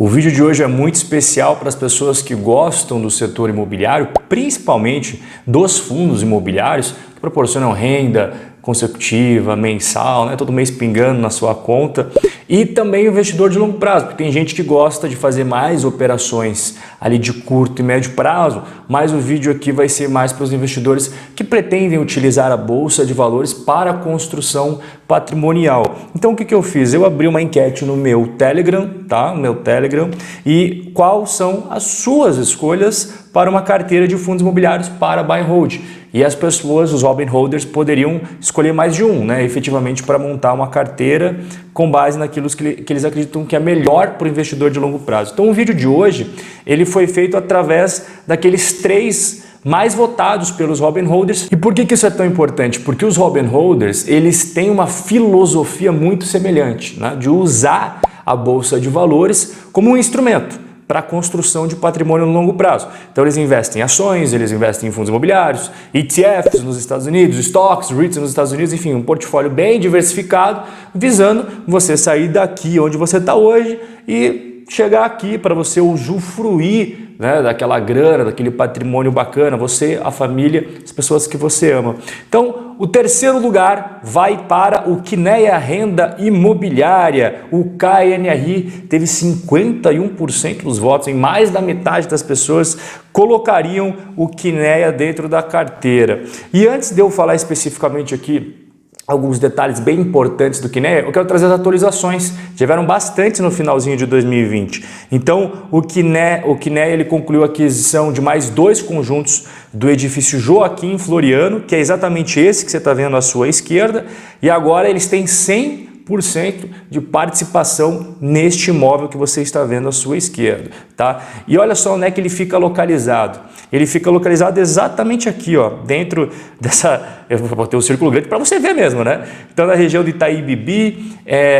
O vídeo de hoje é muito especial para as pessoas que gostam do setor imobiliário, principalmente dos fundos imobiliários, que proporcionam renda consecutiva, mensal, né? Todo mês pingando na sua conta. E também o investidor de longo prazo, porque tem gente que gosta de fazer mais operações ali de curto e médio prazo, mas o vídeo aqui vai ser mais para os investidores que pretendem utilizar a Bolsa de Valores para a construção patrimonial. Então o que eu fiz? Eu abri uma enquete no meu Telegram, tá? No meu Telegram, e quais são as suas escolhas para uma carteira de fundos imobiliários para buy and hold. E as pessoas, os Robin Holders, poderiam escolher mais de um, né, efetivamente para montar uma carteira com base naquilo que eles acreditam que é melhor para o investidor de longo prazo. Então o vídeo de hoje ele foi feito através daqueles 3 mais votados pelos Robin Holders. E por que isso é tão importante? Porque os Robin Holders eles têm uma filosofia muito semelhante, né, de usar a Bolsa de Valores como um instrumento para a construção de patrimônio no longo prazo. Então eles investem em ações, eles investem em fundos imobiliários, ETFs nos Estados Unidos, stocks, REITs nos Estados Unidos, enfim, um portfólio bem diversificado, visando você sair daqui onde você está hoje e chegar aqui para você usufruir, né, daquela grana, daquele patrimônio bacana, você, a família, as pessoas que você ama. Então, o terceiro lugar vai para o Kinea Renda Imobiliária. O KNRI teve 51% dos votos, em mais da metade das pessoas colocariam o Kinea dentro da carteira. E antes de eu falar especificamente aqui alguns detalhes bem importantes do Kinea, eu quero trazer as atualizações. Tiveram bastante no finalzinho de 2020. Então, o Kinea ele concluiu a aquisição de mais 2 conjuntos do edifício Joaquim Floriano, que é exatamente esse que você está vendo à sua esquerda, e agora eles têm 100% de participação neste imóvel que você está vendo à sua esquerda, tá? E olha só onde é que ele fica localizado. Ele fica localizado exatamente aqui, ó, dentro dessa... Eu vou ter um círculo grande para você ver mesmo, né? Então, na região de Itaí-Bibi,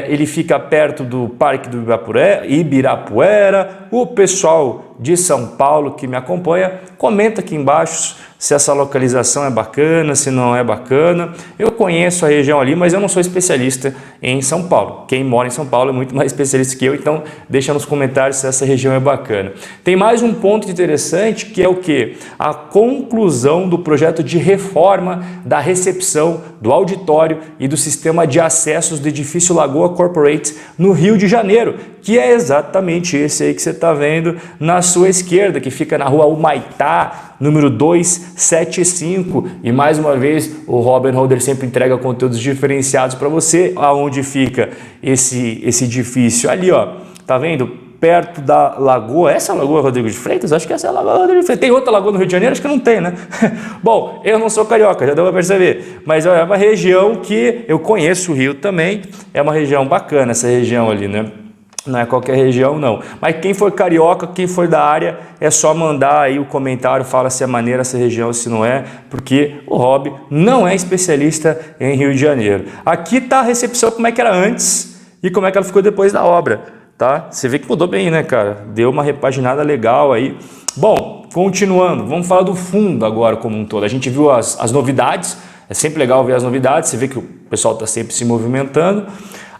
ele fica perto do Parque do Ibirapuera. O pessoal de São Paulo que me acompanha, comenta aqui embaixo se essa localização é bacana, se não é bacana. Eu conheço a região ali, mas eu não sou especialista em São Paulo. Quem mora em São Paulo é muito mais especialista que eu, então deixa nos comentários se essa região é bacana. Tem mais um ponto interessante que é o quê? A conclusão do projeto de reforma da recepção, do auditório e do sistema de acessos do edifício Lagoa Corporate no Rio de Janeiro, que é exatamente esse aí que você está vendo na sua esquerda, que fica na rua Humaitá, número 275. E mais uma vez, o Robin Holder sempre entrega conteúdos diferenciados para você. Aonde fica esse edifício? Ali, ó, tá vendo? Perto da lagoa, essa é a Lagoa Rodrigo de Freitas? Acho que essa é a Lagoa Rodrigo de Freitas. Tem outra lagoa no Rio de Janeiro? Acho que não tem, né? Bom, eu não sou carioca, já deu para perceber, mas é uma região que eu conheço o Rio também, é uma região bacana essa região ali, né? Não é qualquer região, não. Mas quem for carioca, quem for da área, é só mandar aí o comentário, fala se é maneira essa região, se não é, porque o Rob não é especialista em Rio de Janeiro. Aqui está a recepção, como é que era antes e como é que ela ficou depois da obra. Tá? Você vê que mudou bem, né, cara? Deu uma repaginada legal aí. Bom, continuando, vamos falar do fundo agora como um todo. A gente viu as novidades, é sempre legal ver as novidades, você vê que o pessoal está sempre se movimentando.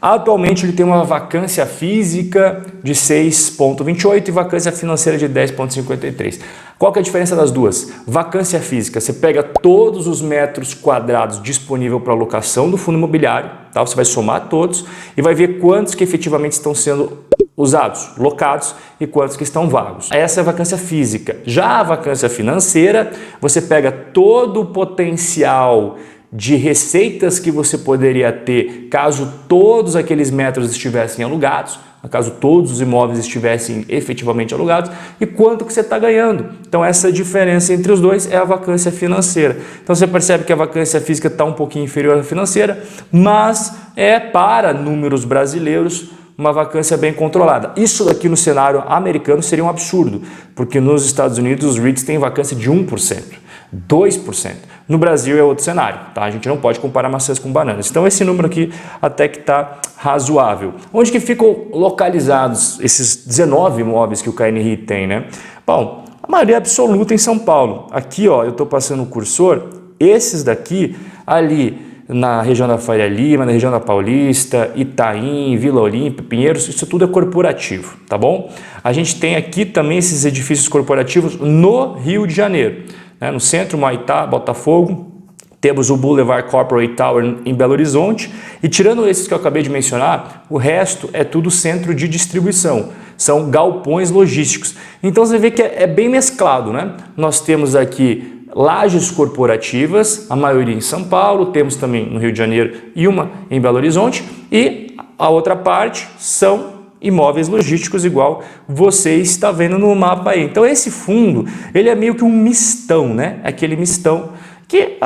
Atualmente ele tem uma vacância física de 6,28 e vacância financeira de 10,53. Qual que é a diferença das duas? Vacância física, você pega todos os metros quadrados disponível para alocação do fundo imobiliário, tá? Você vai somar todos e vai ver quantos que efetivamente estão sendo usados, locados e quantos que estão vagos. Essa é a vacância física. Já a vacância financeira, você pega todo o potencial de receitas que você poderia ter caso todos aqueles metros estivessem alugados, caso todos os imóveis estivessem efetivamente alugados, e quanto que você está ganhando. Então essa diferença entre os dois é a vacância financeira. Então você percebe que a vacância física está um pouquinho inferior à financeira, mas é para números brasileiros uma vacância bem controlada. Isso daqui no cenário americano seria um absurdo, porque nos Estados Unidos os REITs têm vacância de 1%, 2%. No Brasil é outro cenário, tá? A gente não pode comparar maçãs com bananas. Então esse número aqui até que está razoável. Onde que ficam localizados esses 19 imóveis que o KNRI tem, né? Bom, a maioria absoluta em São Paulo. Aqui, ó, eu estou passando o cursor, esses daqui ali na região da Faria Lima, na região da Paulista, Itaim, Vila Olímpia, Pinheiros, isso tudo é corporativo, tá bom? A gente tem aqui também esses edifícios corporativos no Rio de Janeiro, né? No centro, Humaitá, Botafogo. Temos o Boulevard Corporate Tower em Belo Horizonte e tirando esses que eu acabei de mencionar, o resto é tudo centro de distribuição, são galpões logísticos. Então você vê que é bem mesclado, né? Nós temos aqui lajes corporativas, a maioria em São Paulo, temos também no Rio de Janeiro e uma em Belo Horizonte e a outra parte são imóveis logísticos, igual você está vendo no mapa aí. Então esse fundo, ele é meio que um mistão, né? Aquele mistão que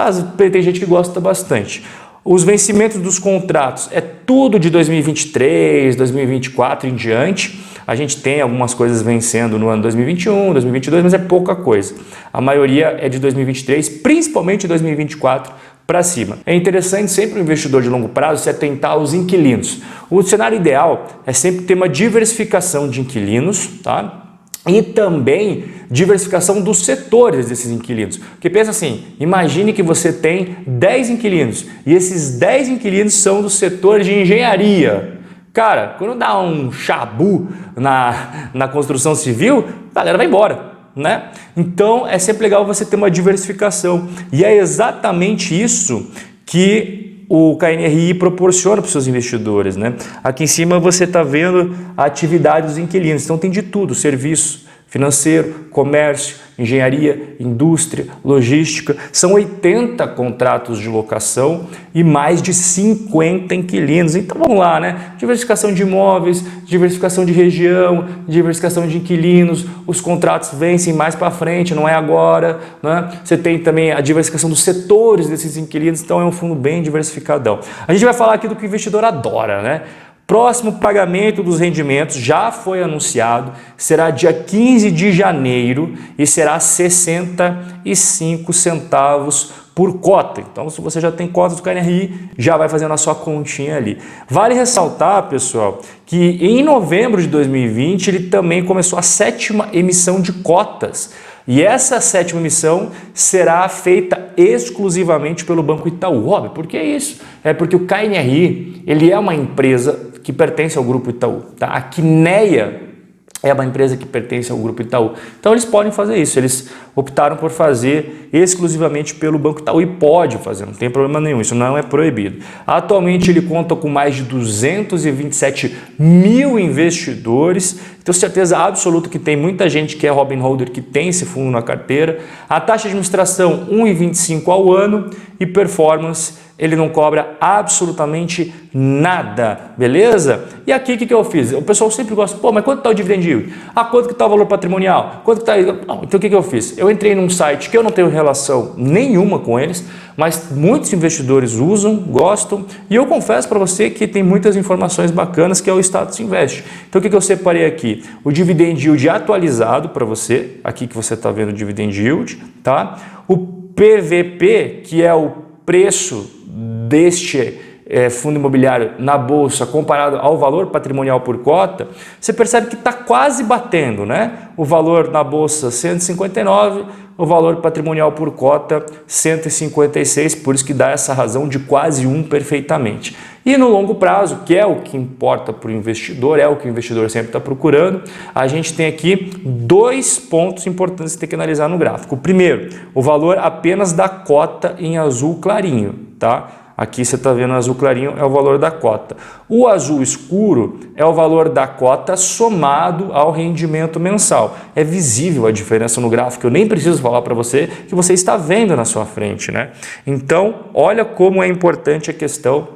tem gente que gosta bastante. Os vencimentos dos contratos é tudo de 2023, 2024 em diante. A gente tem algumas coisas vencendo no ano 2021, 2022, mas é pouca coisa. A maioria é de 2023, principalmente 2024 para cima. É interessante sempre o investidor de longo prazo se atentar aos inquilinos. O cenário ideal é sempre ter uma diversificação de inquilinos, tá? E também diversificação dos setores desses inquilinos. Porque pensa assim, imagine que você tem 10 inquilinos e esses 10 inquilinos são do setor de engenharia. Cara, quando dá um chabu na construção civil, a galera vai embora, né? Então é sempre legal você ter uma diversificação. E é exatamente isso que o KNRI proporciona para os seus investidores, né? Aqui em cima você está vendo a atividade dos inquilinos, então tem de tudo, serviço financeiro, comércio, engenharia, indústria, logística, são 80 contratos de locação e mais de 50 inquilinos. Então vamos lá, né? Diversificação de imóveis, diversificação de região, diversificação de inquilinos, os contratos vencem mais para frente, não é agora, né? Você tem também a diversificação dos setores desses inquilinos, então é um fundo bem diversificadão. A gente vai falar aqui do que o investidor adora, né? Próximo pagamento dos rendimentos já foi anunciado, será dia 15 de janeiro e será 65 centavos por cota. Então, se você já tem cotas do KNRI, já vai fazendo a sua continha ali. Vale ressaltar, pessoal, que em novembro de 2020 ele também começou a 7ª emissão de cotas. E essa 7ª emissão será feita exclusivamente pelo Banco Itaú. Óbvio, por que isso? É porque o KNRI, ele é uma empresa que pertence ao Grupo Itaú. Tá? A Quineia é uma empresa que pertence ao Grupo Itaú. Então eles podem fazer isso, eles optaram por fazer exclusivamente pelo Banco Itaú e pode fazer, não tem problema nenhum, isso não é proibido. Atualmente ele conta com mais de 227 mil investidores, tenho certeza absoluta que tem muita gente que é Robin Holder que tem esse fundo na carteira. A taxa de administração 1,25 ao ano e performance ele não cobra absolutamente nada, beleza? E aqui o que eu fiz? O pessoal sempre gosta, pô, mas quanto está o dividend yield? Ah, quanto que está o valor patrimonial? Quanto que está... Então o que eu fiz? Eu entrei num site que eu não tenho relação nenhuma com eles, mas muitos investidores usam, gostam, e eu confesso para você que tem muitas informações bacanas que é o Status Invest. Então o que eu separei aqui? O dividend yield atualizado para você, aqui que você está vendo o dividend yield, tá? O PVP, que é o preço deste fundo imobiliário na bolsa comparado ao valor patrimonial por cota, você percebe que está quase batendo, né? O valor na bolsa 159, o valor patrimonial por cota 156, por isso que dá essa razão de quase 1 perfeitamente. E no longo prazo, que é o que importa para o investidor, é o que o investidor sempre está procurando, a gente tem aqui 2 pontos importantes que tem que analisar no gráfico. O primeiro, o valor apenas da cota em azul clarinho, tá? Aqui você está vendo o azul clarinho é o valor da cota. O azul escuro é o valor da cota somado ao rendimento mensal. É visível a diferença no gráfico, eu nem preciso falar para você que você está vendo na sua frente, né? Então, olha como é importante a questão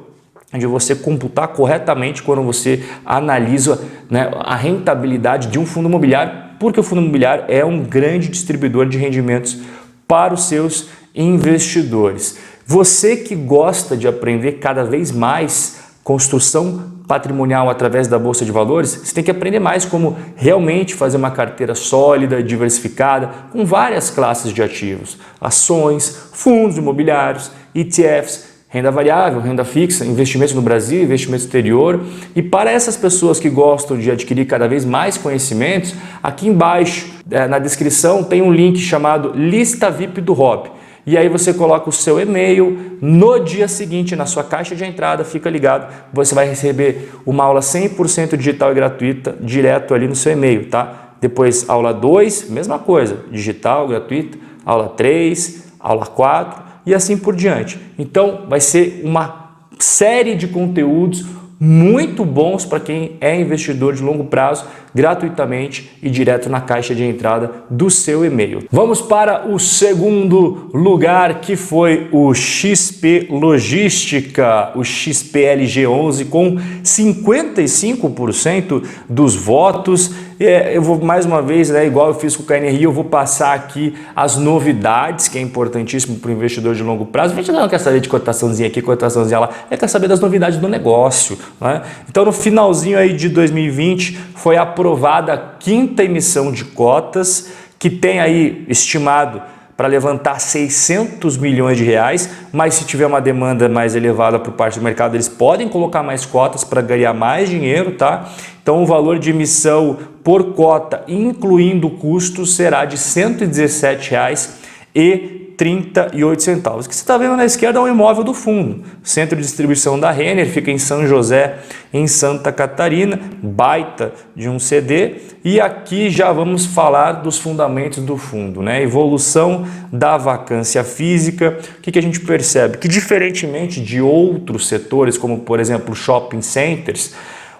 de você computar corretamente quando você analisa, né, a rentabilidade de um fundo imobiliário, porque o fundo imobiliário é um grande distribuidor de rendimentos para os seus investidores. Você que gosta de aprender cada vez mais construção patrimonial através da Bolsa de Valores, você tem que aprender mais como realmente fazer uma carteira sólida, diversificada, com várias classes de ativos, ações, fundos imobiliários, ETFs, renda variável, renda fixa, investimentos no Brasil, investimento exterior. E para essas pessoas que gostam de adquirir cada vez mais conhecimentos, aqui embaixo na descrição tem um link chamado Lista VIP do Rob. e aí você coloca o seu e-mail, no dia seguinte na sua caixa de entrada, fica ligado, você vai receber uma aula 100% digital e gratuita direto ali no seu e-mail, tá? Depois aula 2, mesma coisa, digital, gratuita, aula 3, aula 4 e assim por diante. Então vai ser uma série de conteúdos muito bons para quem é investidor de longo prazo, gratuitamente e direto na caixa de entrada do seu e-mail. Vamos para o segundo lugar, que foi o XP Logística, o XPLG11, com 55% dos votos. Eu vou mais uma vez, né, igual eu fiz com o KNRI, eu vou passar aqui as novidades, que é importantíssimo para o investidor de longo prazo. A gente não quer saber de cotaçãozinha aqui, cotaçãozinha lá, quer saber das novidades do negócio, né? Então, no finalzinho aí de 2020, foi aprovada a 5ª emissão de cotas, que tem aí estimado para levantar 600 milhões de reais, mas se tiver uma demanda mais elevada por parte do mercado, eles podem colocar mais cotas para ganhar mais dinheiro, tá? Então o valor de emissão por cota, incluindo custos, será de R$ 117,38. O que você está vendo na esquerda é o imóvel do fundo. Centro de distribuição da Renner, fica em São José, em Santa Catarina, baita de um CD. E aqui já vamos falar dos fundamentos do fundo, né? Evolução da vacância física. O que a gente percebe? Que diferentemente de outros setores, como por exemplo shopping centers,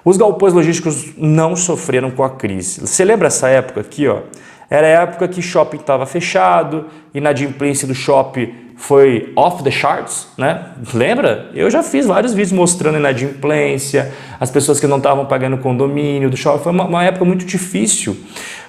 os galpões logísticos não sofreram com a crise. Você lembra essa época aqui, ó? Era a época que shopping estava fechado, inadimplência do shopping foi off the charts, né? Lembra? Eu já fiz vários vídeos mostrando inadimplência, as pessoas que não estavam pagando condomínio do shopping. Foi uma época muito difícil,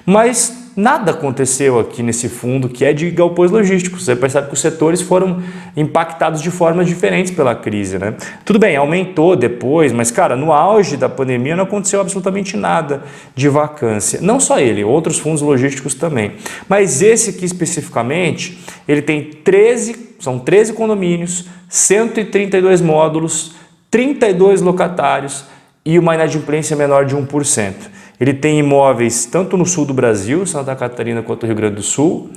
mas nada aconteceu aqui nesse fundo que é de galpões logísticos. Você percebe que os setores foram impactados de formas diferentes pela crise, né? Tudo bem, aumentou depois, mas cara, no auge da pandemia não aconteceu absolutamente nada de vacância. Não só ele, outros fundos logísticos também. Mas esse aqui especificamente, ele tem são 13 condomínios, 132 módulos, 32 locatários e uma inadimplência menor de 1%. Ele tem imóveis tanto no sul do Brasil, Santa Catarina, quanto no Rio Grande do Sul,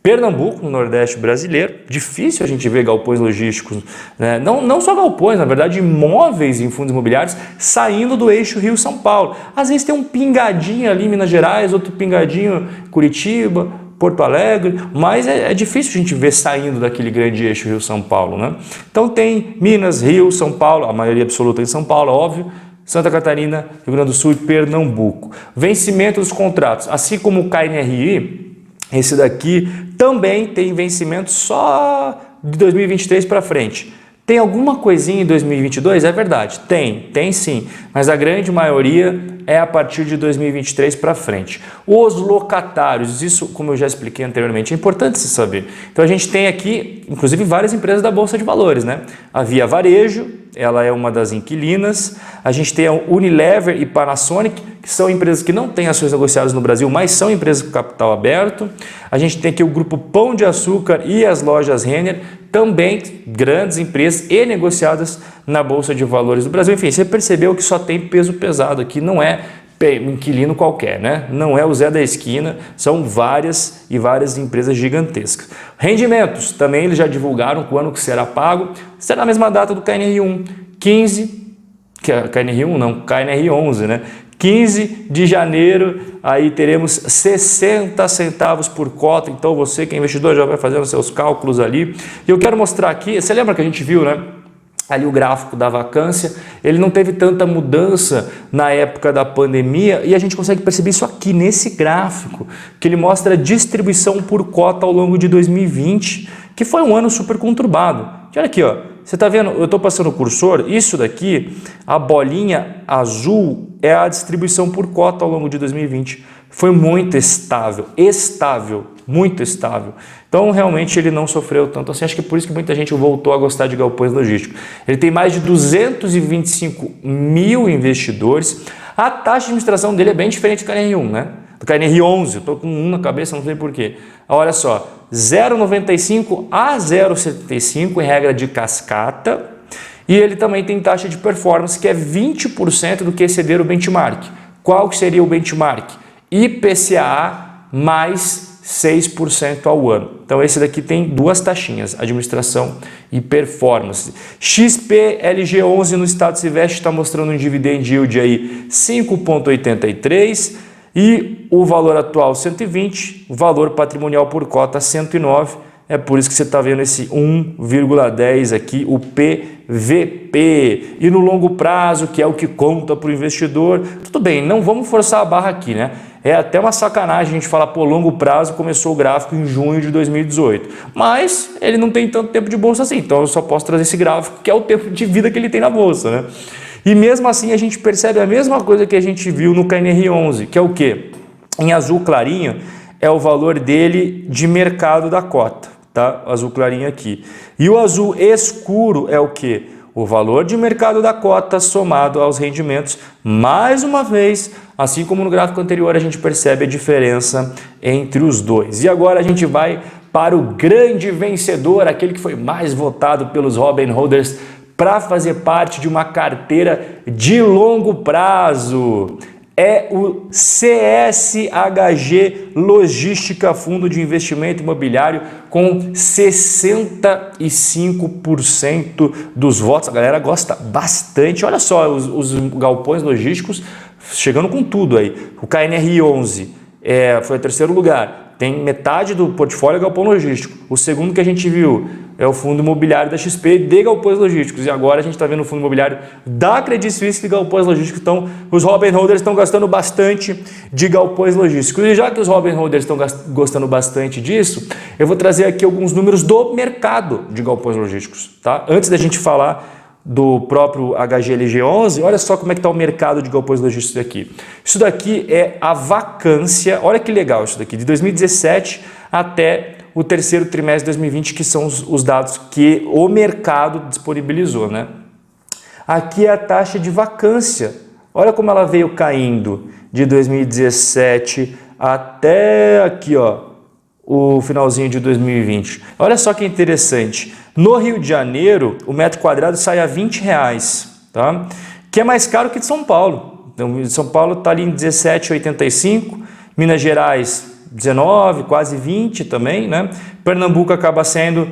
Pernambuco, no Nordeste brasileiro. Difícil a gente ver galpões logísticos, né? Não só galpões, na verdade imóveis em fundos imobiliários saindo do eixo Rio-São Paulo. Às vezes tem um pingadinho ali em Minas Gerais, outro pingadinho em Curitiba, Porto Alegre, mas é difícil a gente ver saindo daquele grande eixo Rio-São Paulo, né? Então tem Minas, Rio, São Paulo, a maioria absoluta em São Paulo, óbvio, Santa Catarina, Rio Grande do Sul e Pernambuco. Vencimento dos contratos, assim como o KNRI, esse daqui também tem vencimento só de 2023 para frente. Tem alguma coisinha em 2022? É verdade, tem sim, mas a grande maioria é a partir de 2023 para frente. Os locatários, isso como eu já expliquei anteriormente, é importante se saber. Então a gente tem aqui, inclusive, várias empresas da Bolsa de Valores, né? A Via Varejo, ela é uma das inquilinas. A gente tem a Unilever e Panasonic, que são empresas que não têm ações negociadas no Brasil, mas são empresas com capital aberto. A gente tem aqui o grupo Pão de Açúcar e as lojas Renner, também grandes empresas e negociadas na Bolsa de Valores do Brasil. Enfim, você percebeu que só tem peso pesado aqui, não é um inquilino qualquer, né? Não é o Zé da esquina, são várias empresas gigantescas. Rendimentos, também eles já divulgaram quando que será pago, será a mesma data do KNR1, 15, que é KNR1 não, KNR11, né? 15 de janeiro, aí teremos 60 centavos por cota, então você que é investidor já vai fazendo seus cálculos ali. E eu quero mostrar aqui, você lembra que a gente viu, né? Ali o gráfico da vacância, ele não teve tanta mudança na época da pandemia e a gente consegue perceber isso aqui nesse gráfico, que ele mostra a distribuição por cota ao longo de 2020, que foi um ano super conturbado. E olha aqui, ó, você está vendo, eu estou passando o cursor, isso daqui, a bolinha azul é a distribuição por cota ao longo de 2020. Foi muito estável, muito estável. Então, realmente, ele não sofreu tanto assim. Acho que é por isso que muita gente voltou a gostar de galpões logísticos. Ele tem mais de 225 mil investidores. A taxa de administração dele é bem diferente do KNR1, né? Do KNR11, eu estou com um na cabeça, não sei porquê. Olha só, 0,95 a 0,75 em regra de cascata. E ele também tem taxa de performance, que é 20% do que exceder o benchmark. Qual que seria o benchmark? IPCA mais 6% ao ano. Então esse daqui tem duas taxinhas, administração e performance. XPLG11 no estado Siveste está mostrando um dividend yield aí 5,83 e o valor atual 120, o valor patrimonial por cota 109. É por isso que você está vendo esse 1,10 aqui, o PVP. E no longo prazo, que é o que conta para o investidor, tudo bem, não vamos forçar a barra aqui, né? É até uma sacanagem a gente falar, pô, longo prazo começou o gráfico em junho de 2018. Mas ele não tem tanto tempo de bolsa assim, então eu só posso trazer esse gráfico, que é o tempo de vida que ele tem na bolsa, né? E mesmo assim a gente percebe a mesma coisa que a gente viu no KNR11, que é o quê? Em azul clarinho é o valor dele de mercado da cota, tá? Azul clarinho aqui. E o azul escuro é o quê? O valor de mercado da cota somado aos rendimentos. Mais uma vez, assim como no gráfico anterior, a gente percebe a diferença entre os dois. E agora a gente vai para o grande vencedor, aquele que foi mais votado pelos Robin Holders para fazer parte de uma carteira de longo prazo. É o CSHG Logística Fundo de Investimento Imobiliário com 65% dos votos. A galera gosta bastante. Olha só os galpões logísticos chegando com tudo aí. O KNR11 foi o terceiro lugar. Tem metade do portfólio galpão logístico. O segundo que a gente viu é o fundo imobiliário da XP de galpões logísticos. E agora a gente está vendo o fundo imobiliário da Credit Suisse de galpões logísticos. Então, os Robin Holders estão gastando bastante de galpões logísticos. E já que os Robin Holders estão gostando bastante disso, eu vou trazer aqui alguns números do mercado de galpões logísticos. Tá? Antes da gente falar do próprio HGLG11, olha só como é que está o mercado de galpões logísticos aqui. Isso daqui é a vacância, olha que legal isso daqui, de 2017 até o terceiro trimestre de 2020, que são os dados que o mercado disponibilizou, né? Aqui é a taxa de vacância, olha como ela veio caindo de 2017 até aqui, ó, o finalzinho de 2020. Olha só que interessante. No Rio de Janeiro, o metro quadrado sai a R$20, tá? Que é mais caro que de São Paulo. Então, São Paulo está ali em 17,85, Minas Gerais 19, quase 20 também, né? Pernambuco acaba sendo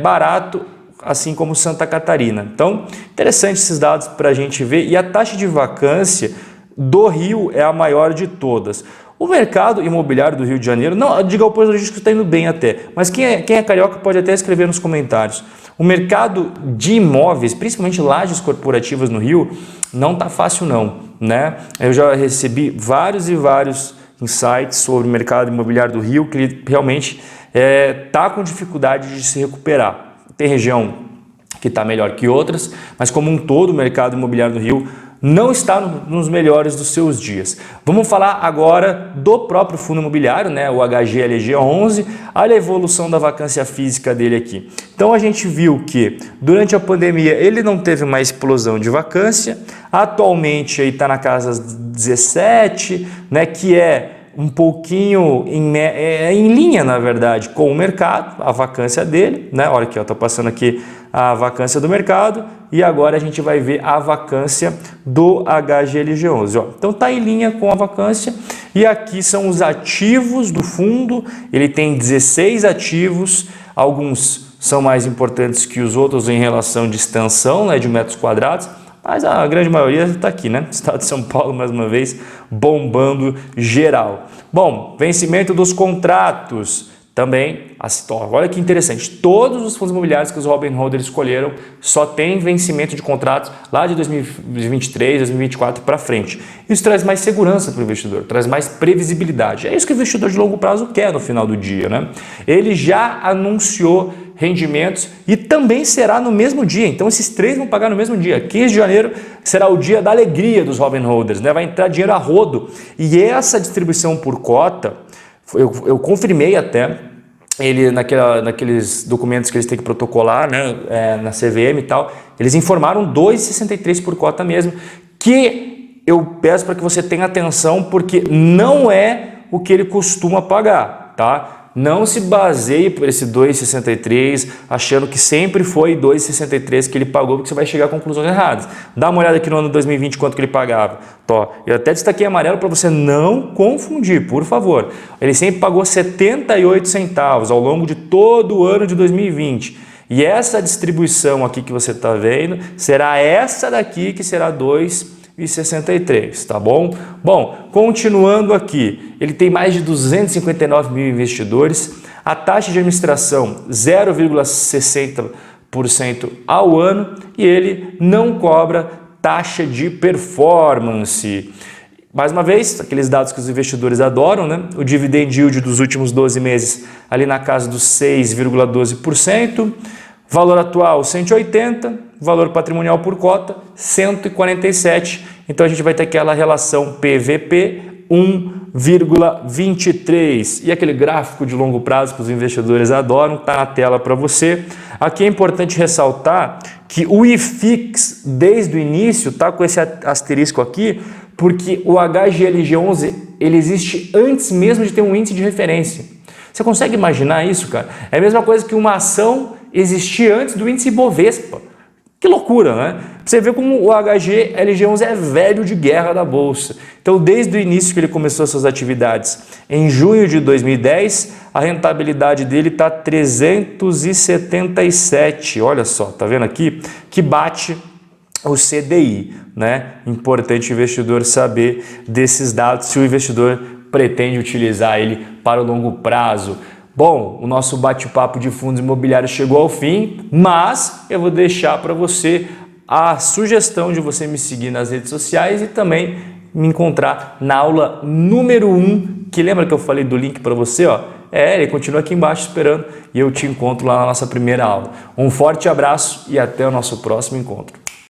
barato, assim como Santa Catarina. Então, interessante esses dados para a gente ver. E a taxa de vacância do Rio é a maior de todas. O mercado imobiliário do Rio de Janeiro, não, de galpões logísticos está indo bem até, mas quem é carioca pode até escrever nos comentários. O mercado de imóveis, principalmente lajes corporativas no Rio, não está fácil não, né? Eu já recebi vários e vários insights sobre o mercado imobiliário do Rio, que ele realmente está com dificuldade de se recuperar. Tem região que está melhor que outras, mas como um todo o mercado imobiliário do Rio não está nos melhores dos seus dias. Vamos falar agora do próprio fundo imobiliário, né, o HGLG11, olha a evolução da vacância física dele aqui. Então a gente viu que durante a pandemia ele não teve uma explosão de vacância, atualmente está na casa 17, né, que é um pouquinho em linha, na verdade, com o mercado, a vacância dele, né? Olha aqui, está passando aqui a vacância do mercado e agora a gente vai ver a vacância do HGLG11. Ó. Então está em linha com a vacância e aqui são os ativos do fundo, ele tem 16 ativos, alguns são mais importantes que os outros em relação de extensão, né, de metros quadrados, mas a grande maioria está aqui, né? Estado de São Paulo, mais uma vez, bombando geral. Bom, vencimento dos contratos também. Olha que interessante, todos os fundos imobiliários que os Robin Holders escolheram só tem vencimento de contratos lá de 2023, 2024 para frente. Isso traz mais segurança para o investidor, traz mais previsibilidade. É isso que o investidor de longo prazo quer no final do dia, né? Ele já anunciou rendimentos e também será no mesmo dia. Então esses três vão pagar no mesmo dia. 15 de janeiro será o dia da alegria dos Robin Holders, né? Vai entrar dinheiro a rodo. E essa distribuição por cota, eu confirmei até, ele naqueles documentos que eles têm que protocolar, né, na CVM e tal, eles informaram 2,63 por cota mesmo, que eu peço para que você tenha atenção, porque não é o que ele costuma pagar, tá? Não se baseie por esse 2,63 achando que sempre foi 2,63 que ele pagou, porque você vai chegar a conclusões erradas. Dá uma olhada aqui no ano 2020 quanto que ele pagava. Tó, eu até destaquei amarelo para você não confundir, por favor. Ele sempre pagou 78 centavos ao longo de todo o ano de 2020. E essa distribuição aqui que você está vendo será essa daqui que será 2,63, tá bom? Bom, continuando aqui, ele tem mais de 259 mil investidores, a taxa de administração 0,60% ao ano e ele não cobra taxa de performance. Mais uma vez, aqueles dados que os investidores adoram, né? O dividend yield dos últimos 12 meses ali na casa dos 6,12%, valor atual 180, valor patrimonial por cota 147. Então a gente vai ter aquela relação PVP 1,23. E aquele gráfico de longo prazo que os investidores adoram, está na tela para você. Aqui é importante ressaltar que o IFIX desde o início está com esse asterisco aqui, porque o HGLG11 ele existe antes mesmo de ter um índice de referência. Você consegue imaginar isso, cara? É a mesma coisa que uma ação existir antes do índice Bovespa. Que loucura, né? Você vê como o HGLG11 é velho de guerra da Bolsa. Então, desde o início que ele começou suas atividades, em junho de 2010, a rentabilidade dele está 377. Olha só, tá vendo aqui? Que bate o CDI, né? Importante o investidor saber desses dados se o investidor pretende utilizar ele para o longo prazo. Bom, o nosso bate-papo de fundos imobiliários chegou ao fim, mas eu vou deixar para você a sugestão de você me seguir nas redes sociais e também me encontrar na aula número 1, que lembra que eu falei do link para você, ó? Ele continua aqui embaixo esperando e eu te encontro lá na nossa primeira aula. Um forte abraço e até o nosso próximo encontro.